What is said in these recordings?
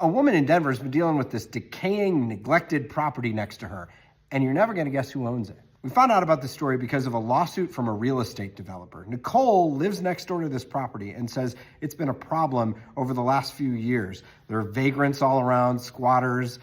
A woman in Denver has been dealing with this decaying, neglected property next to her, and you're never going to guess who owns it. We found out about this story because of a lawsuit from a real estate developer. Nicole lives next door to this property and says it's been a problem over the last few years. There are vagrants all around, squatters.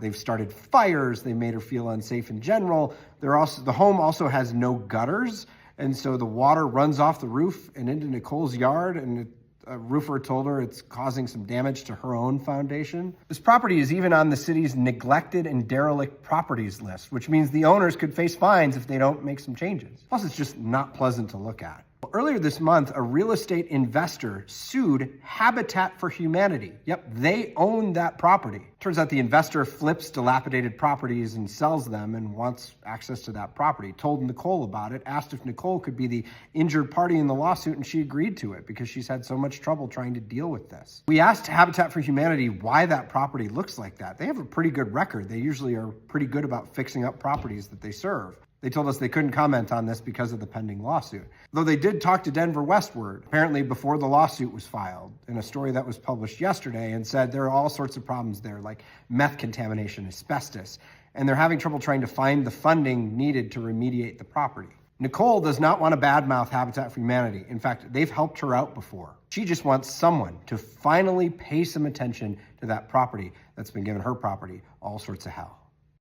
They've started fires. They made her feel unsafe in general. The home also has no gutters, and so the water runs off the roof and into Nicole's yard, and a roofer told her it's causing some damage to her own foundation. This property is even on the city's neglected and derelict properties list, which means the owners could face fines if they don't make some changes. Plus, it's just not pleasant to look at. Earlier this month, a real estate investor sued Habitat for Humanity. Yep, they own that property. Turns out the investor flips dilapidated properties and sells them and wants access to that property. Told Nicole about it, asked if Nicole could be the injured party in the lawsuit, and she agreed to it because she's had so much trouble trying to deal with this. We asked Habitat for Humanity why that property looks like that. They have a pretty good record. They usually are pretty good about fixing up properties that they serve. They told us they couldn't comment on this because of the pending lawsuit. Though they did talk to Denver Westward, apparently before the lawsuit was filed, in a story that was published yesterday, and said there are all sorts of problems there, like meth contamination, asbestos, and they're having trouble trying to find the funding needed to remediate the property. Nicole does not want to badmouth Habitat for Humanity. In fact, they've helped her out before. She just wants someone to finally pay some attention to that property that's been giving her property all sorts of hell.